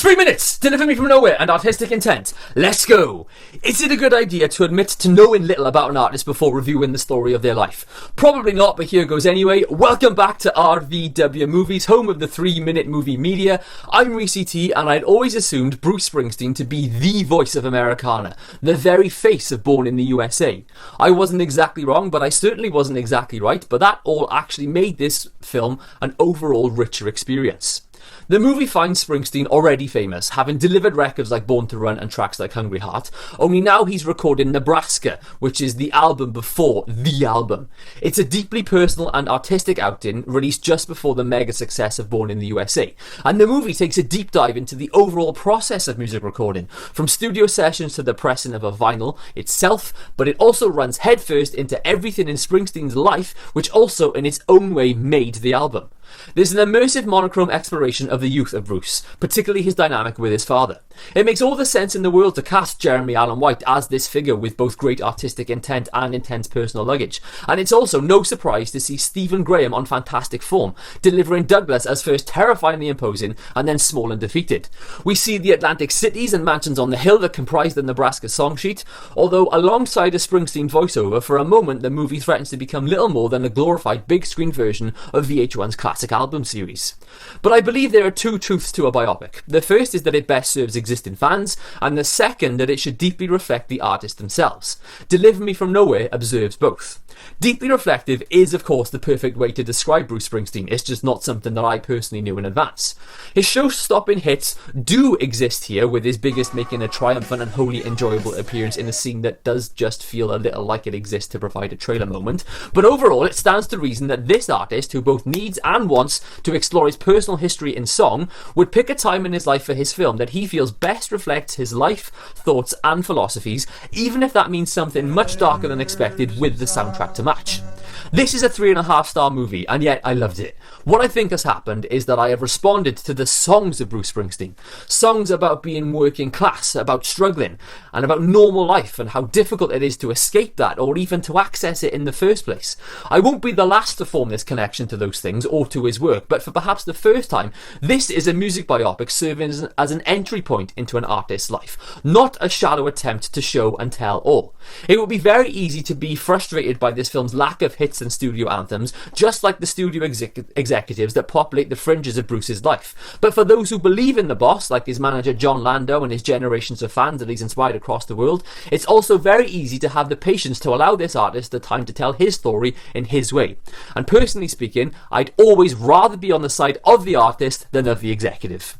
3 minutes! Deliver me from nowhere and artistic intent. Let's go! Is it a good idea to admit to knowing little about an artist before reviewing the story of their life? Probably not, but here goes anyway. Welcome back to RVW Movies, home of the 3-minute movie media. I'm Reece T, and I'd always assumed Bruce Springsteen to be the voice of Americana, the very face of Born in the USA. I wasn't exactly wrong, but I certainly wasn't exactly right, but that all actually made this film an overall richer experience. The movie finds Springsteen already famous, having delivered records like Born to Run and tracks like Hungry Heart, only now he's recording Nebraska, which is the album before the album. It's a deeply personal and artistic outing released just before the mega success of Born in the USA, and the movie takes a deep dive into the overall process of music recording, from studio sessions to the pressing of a vinyl itself, but it also runs headfirst into everything in Springsteen's life, which also in its own way made the album. There's an immersive monochrome exploration of the youth of Bruce, particularly his dynamic with his father. It makes all the sense in the world to cast Jeremy Allen White as this figure with both great artistic intent and intense personal luggage, and it's also no surprise to see Stephen Graham on fantastic form, delivering Douglas as first terrifyingly imposing and then small and defeated. We see the Atlantic cities and mansions on the hill that comprise the Nebraska song sheet, although alongside a Springsteen voiceover, for a moment the movie threatens to become little more than a glorified big screen version of VH1's classic album series. But I believe there are two truths to a biopic. The first is that it best serves existing fans, and the second that it should deeply reflect the artists themselves. Deliver Me From Nowhere observes both. Deeply reflective is of course the perfect way to describe Bruce Springsteen. It's just not something that I personally knew in advance. His show-stopping hits do exist here, with his biggest making a triumphant and wholly enjoyable appearance in a scene that does just feel a little like it exists to provide a trailer moment, but overall it stands to reason that this artist, who both needs and wants to explore his personal history in song, would pick a time in his life for his film that he feels best reflects his life, thoughts and philosophies, even if that means something much darker than expected with the soundtrack to match. This is a 3.5-star movie, and yet I loved it. What I think has happened is that I have responded to the songs of Bruce Springsteen. Songs about being working class, about struggling, and about normal life and how difficult it is to escape that or even to access it in the first place. I won't be the last to form this connection to those things or to his work, but for perhaps the first time, this is a music biopic serving as an entry point into an artist's life, not a shallow attempt to show and tell all. It would be very easy to be frustrated by this film's lack of hits and studio anthems, just like the studio executives that populate the fringes of Bruce's life. But for those who believe in the boss, like his manager John Landau and his generations of fans that he's inspired across the world, it's also very easy to have the patience to allow this artist the time to tell his story in his way. And personally speaking, I'd always rather be on the side of the artist than of the executive.